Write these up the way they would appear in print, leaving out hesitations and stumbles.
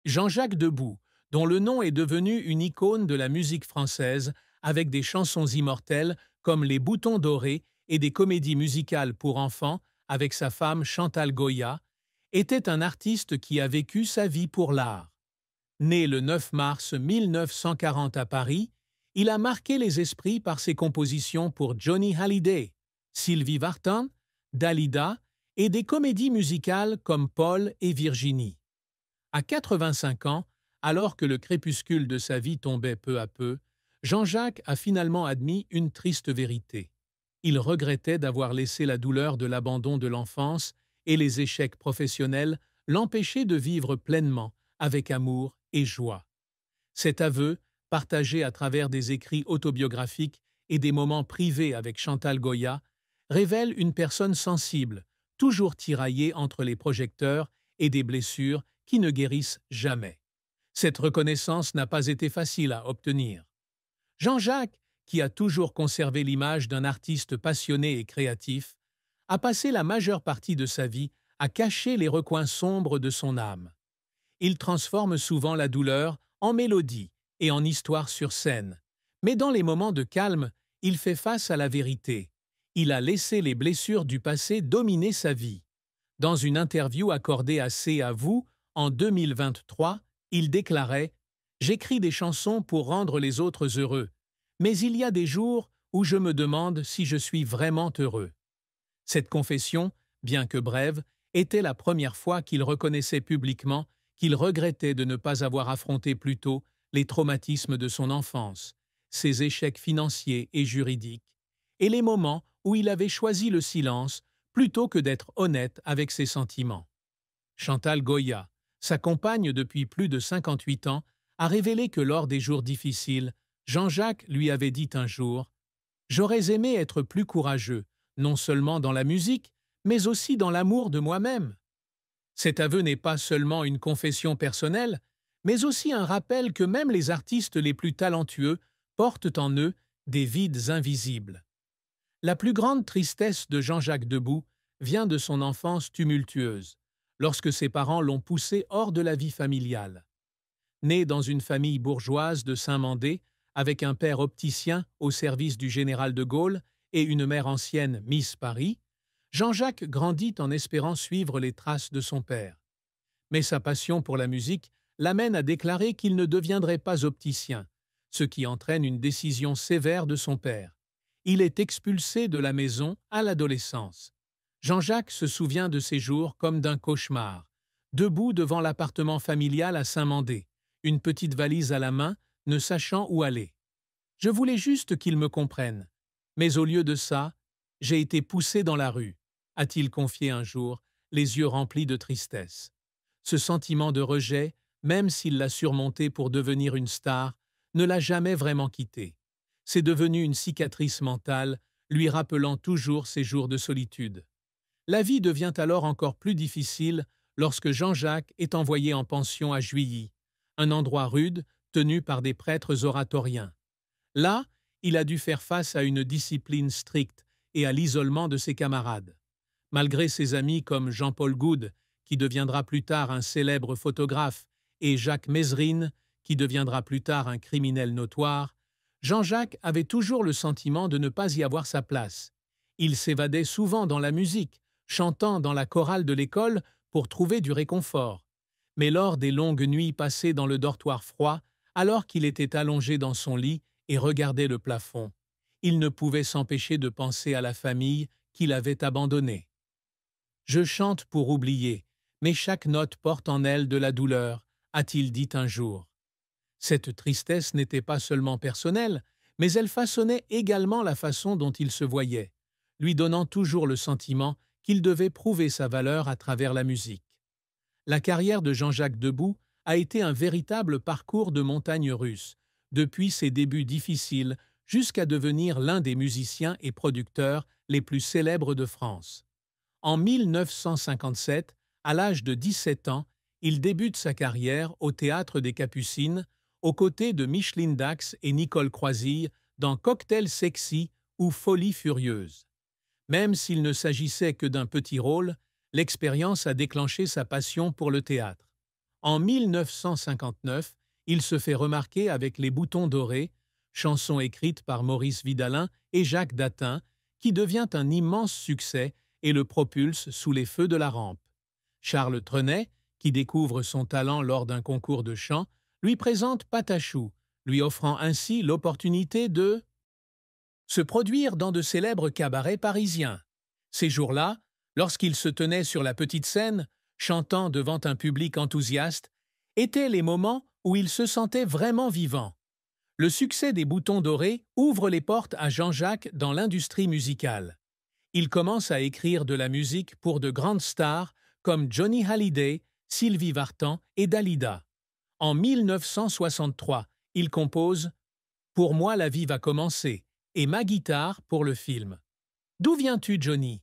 Jean-Jacques Debout, dont le nom est devenu une icône de la musique française avec des chansons immortelles comme Les Boutons Dorés et des comédies musicales pour enfants avec sa femme Chantal Goya, était un artiste qui a vécu sa vie pour l'art. Né le 9 mars 1940 à Paris, il a marqué les esprits par ses compositions pour Johnny Hallyday, Sylvie Vartan, Dalida et des comédies musicales comme Paul et Virginie. À 85 ans, alors que le crépuscule de sa vie tombait peu à peu, Jean-Jacques a finalement admis une triste vérité. Il regrettait d'avoir laissé la douleur de l'abandon de l'enfance et les échecs professionnels l'empêcher de vivre pleinement, avec amour et joie. Cet aveu, partagé à travers des écrits autobiographiques et des moments privés avec Chantal Goya, révèle une personne sensible, toujours tiraillée entre les projecteurs et des blessures qui ne guérissent jamais. Cette reconnaissance n'a pas été facile à obtenir. Jean-Jacques, qui a toujours conservé l'image d'un artiste passionné et créatif, a passé la majeure partie de sa vie à cacher les recoins sombres de son âme. Il transforme souvent la douleur en mélodie et en histoire sur scène. Mais dans les moments de calme, il fait face à la vérité. Il a laissé les blessures du passé dominer sa vie. Dans une interview accordée à C'est à vous, en 2023, il déclarait « J'écris des chansons pour rendre les autres heureux, mais il y a des jours où je me demande si je suis vraiment heureux. » Cette confession, bien que brève, était la première fois qu'il reconnaissait publiquement qu'il regrettait de ne pas avoir affronté plus tôt les traumatismes de son enfance, ses échecs financiers et juridiques, et les moments où il avait choisi le silence plutôt que d'être honnête avec ses sentiments. Chantal Goya, sa compagne depuis plus de 58 ans, a révélé que lors des jours difficiles, Jean-Jacques lui avait dit un jour « J'aurais aimé être plus courageux, non seulement dans la musique, mais aussi dans l'amour de moi-même. » Cet aveu n'est pas seulement une confession personnelle, mais aussi un rappel que même les artistes les plus talentueux portent en eux des vides invisibles. La plus grande tristesse de Jean-Jacques Debout vient de son enfance tumultueuse, lorsque ses parents l'ont poussé hors de la vie familiale. Né dans une famille bourgeoise de Saint-Mandé, avec un père opticien au service du général de Gaulle et une mère ancienne Miss Paris, Jean-Jacques grandit en espérant suivre les traces de son père. Mais sa passion pour la musique l'amène à déclarer qu'il ne deviendrait pas opticien, ce qui entraîne une décision sévère de son père. Il est expulsé de la maison à l'adolescence. Jean-Jacques se souvient de ces jours comme d'un cauchemar, debout devant l'appartement familial à Saint-Mandé, une petite valise à la main, ne sachant où aller. « Je voulais juste qu'ils me comprennent. Mais au lieu de ça, j'ai été poussé dans la rue », a-t-il confié un jour, les yeux remplis de tristesse. Ce sentiment de rejet, même s'il l'a surmonté pour devenir une star, ne l'a jamais vraiment quitté. C'est devenu une cicatrice mentale, lui rappelant toujours ses jours de solitude. La vie devient alors encore plus difficile lorsque Jean-Jacques est envoyé en pension à Juilly, un endroit rude tenu par des prêtres oratoriens. Là, il a dû faire face à une discipline stricte et à l'isolement de ses camarades. Malgré ses amis comme Jean-Paul Goude, qui deviendra plus tard un célèbre photographe, et Jacques Mézerine, qui deviendra plus tard un criminel notoire, Jean-Jacques avait toujours le sentiment de ne pas y avoir sa place. Il s'évadait souvent dans la musique, chantant dans la chorale de l'école pour trouver du réconfort. Mais lors des longues nuits passées dans le dortoir froid, alors qu'il était allongé dans son lit et regardait le plafond, il ne pouvait s'empêcher de penser à la famille qu'il avait abandonnée. « Je chante pour oublier, mais chaque note porte en elle de la douleur », a-t-il dit un jour. Cette tristesse n'était pas seulement personnelle, mais elle façonnait également la façon dont il se voyait, lui donnant toujours le sentiment qu'il devait prouver sa valeur à travers la musique. La carrière de Jean-Jacques Debout a été un véritable parcours de montagnes russes, depuis ses débuts difficiles jusqu'à devenir l'un des musiciens et producteurs les plus célèbres de France. En 1957, à l'âge de 17 ans, il débute sa carrière au Théâtre des Capucines, aux côtés de Micheline Dax et Nicole Croisille dans Cocktail Sexy ou Folie Furieuse. Même s'il ne s'agissait que d'un petit rôle, l'expérience a déclenché sa passion pour le théâtre. En 1959, il se fait remarquer avec Les Boutons dorés, chanson écrite par Maurice Vidalin et Jacques Datin, qui devient un immense succès et le propulse sous les feux de la rampe. Charles Trenet, qui découvre son talent lors d'un concours de chant, lui présente Patachou, lui offrant ainsi l'opportunité de se produire dans de célèbres cabarets parisiens. Ces jours-là, lorsqu'il se tenait sur la petite scène, chantant devant un public enthousiaste, étaient les moments où il se sentait vraiment vivant. Le succès des Boutons dorés ouvre les portes à Jean-Jacques dans l'industrie musicale. Il commence à écrire de la musique pour de grandes stars comme Johnny Hallyday, Sylvie Vartan et Dalida. En 1963, il compose « Pour moi la vie va commencer » et Ma guitare pour le film. D'où viens-tu, Johnny?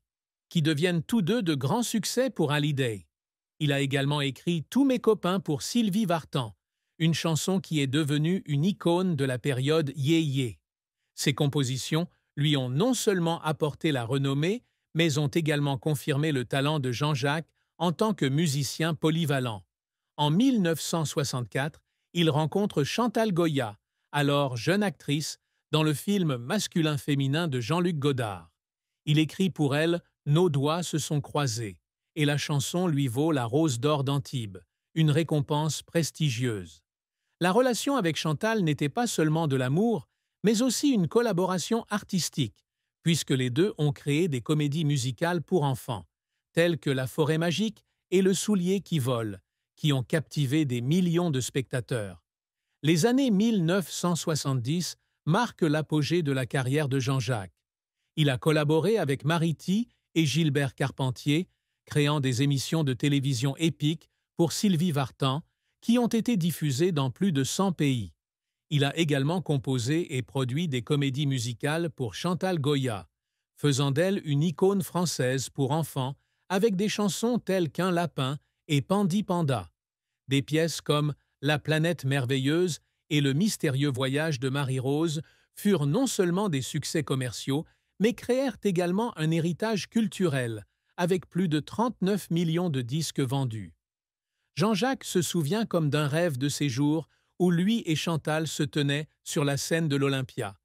Qui deviennent tous deux de grands succès pour Hallyday. Il a également écrit Tous mes copains pour Sylvie Vartan, une chanson qui est devenue une icône de la période yé-yé. Ses compositions lui ont non seulement apporté la renommée, mais ont également confirmé le talent de Jean-Jacques en tant que musicien polyvalent. En 1964, il rencontre Chantal Goya, alors jeune actrice, dans le film Masculin-féminin de Jean-Luc Godard. Il écrit pour elle Nos doigts se sont croisés, et la chanson lui vaut la Rose d'or d'Antibes, une récompense prestigieuse. La relation avec Chantal n'était pas seulement de l'amour, mais aussi une collaboration artistique, puisque les deux ont créé des comédies musicales pour enfants, telles que La forêt magique et Le soulier qui vole, qui ont captivé des millions de spectateurs. Les années 1970 marquent l'apogée de la carrière de Jean-Jacques. Il a collaboré avec Mariti et Gilbert Carpentier, créant des émissions de télévision épiques pour Sylvie Vartan, qui ont été diffusées dans plus de 100 pays. Il a également composé et produit des comédies musicales pour Chantal Goya, faisant d'elle une icône française pour enfants avec des chansons telles qu'Un lapin et Pandi Panda. Des pièces comme La planète merveilleuse et Le mystérieux voyage de Marie-Rose furent non seulement des succès commerciaux, mais créèrent également un héritage culturel, avec plus de 39 millions de disques vendus. Jean-Jacques se souvient comme d'un rêve de ces jours où lui et Chantal se tenaient sur la scène de l'Olympia,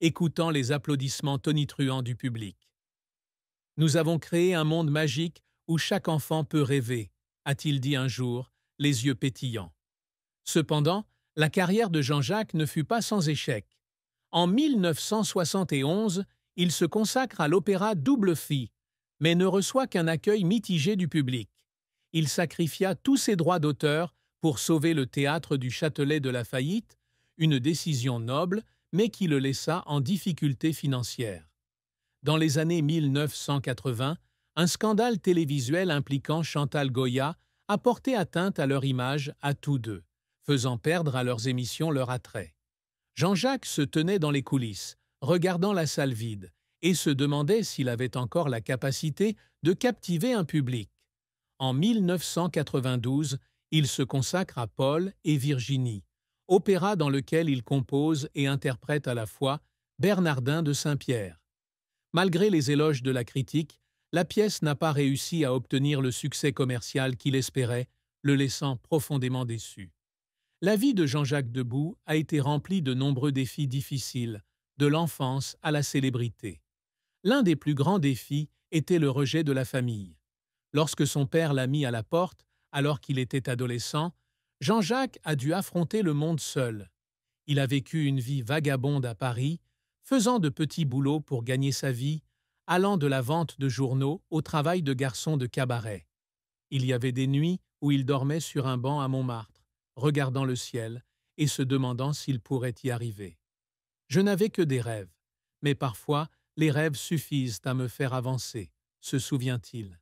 écoutant les applaudissements tonitruants du public. « Nous avons créé un monde magique où chaque enfant peut rêver », a-t-il dit un jour, les yeux pétillants. Cependant, la carrière de Jean-Jacques ne fut pas sans échec. En 1971, il se consacre à l'opéra Double Fille, mais ne reçoit qu'un accueil mitigé du public. Il sacrifia tous ses droits d'auteur pour sauver le théâtre du Châtelet de la faillite, une décision noble, mais qui le laissa en difficulté financière. Dans les années 1980, un scandale télévisuel impliquant Chantal Goya a porté atteinte à leur image à tous deux, faisant perdre à leurs émissions leur attrait. Jean-Jacques se tenait dans les coulisses, regardant la salle vide, et se demandait s'il avait encore la capacité de captiver un public. En 1992, il se consacre à Paul et Virginie, opéra dans lequel il compose et interprète à la fois Bernardin de Saint-Pierre. Malgré les éloges de la critique, la pièce n'a pas réussi à obtenir le succès commercial qu'il espérait, le laissant profondément déçu. La vie de Jean-Jacques Debout a été remplie de nombreux défis difficiles, de l'enfance à la célébrité. L'un des plus grands défis était le rejet de la famille. Lorsque son père l'a mis à la porte, alors qu'il était adolescent, Jean-Jacques a dû affronter le monde seul. Il a vécu une vie vagabonde à Paris, faisant de petits boulots pour gagner sa vie, allant de la vente de journaux au travail de garçon de cabaret. Il y avait des nuits où il dormait sur un banc à Montmartre, regardant le ciel et se demandant s'il pourrait y arriver. Je n'avais que des rêves, mais parfois les rêves suffisent à me faire avancer, se souvient-il.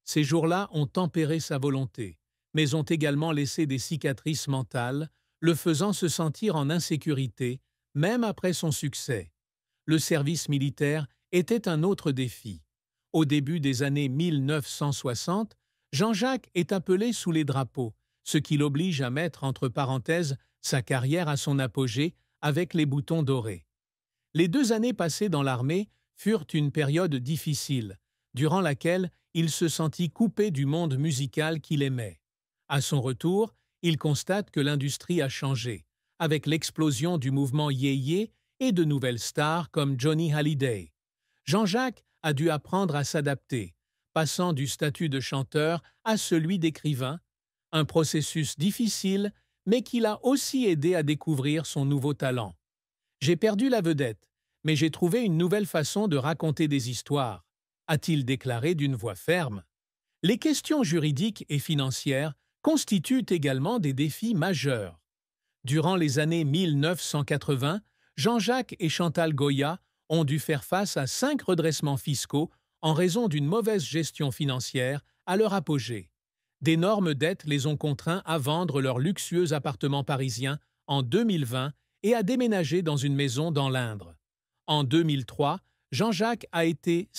Ces jours-là ont tempéré sa volonté, mais ont également laissé des cicatrices mentales, le faisant se sentir en insécurité, même après son succès. Le service militaire était un autre défi. Au début des années 1960, Jean-Jacques est appelé sous les drapeaux, ce qui l'oblige à mettre entre parenthèses sa carrière à son apogée avec les Boutons dorés. Les 2 années passées dans l'armée furent une période difficile, durant laquelle il se sentit coupé du monde musical qu'il aimait. À son retour, il constate que l'industrie a changé, avec l'explosion du mouvement yéyé et de nouvelles stars comme Johnny Hallyday. Jean-Jacques a dû apprendre à s'adapter, passant du statut de chanteur à celui d'écrivain, un processus difficile, mais qui l'a aussi aidé à découvrir son nouveau talent. J'ai perdu la vedette, mais j'ai trouvé une nouvelle façon de raconter des histoires, a-t-il déclaré d'une voix ferme. Les questions juridiques et financières constituent également des défis majeurs. Durant les années 1980, Jean-Jacques et Chantal Goya ont dû faire face à 5 redressements fiscaux en raison d'une mauvaise gestion financière à leur apogée. D'énormes dettes les ont contraints à vendre leur luxueux appartement parisien en 2020 et à déménager dans une maison dans l'Indre. En 2003, Jean-Jacques a été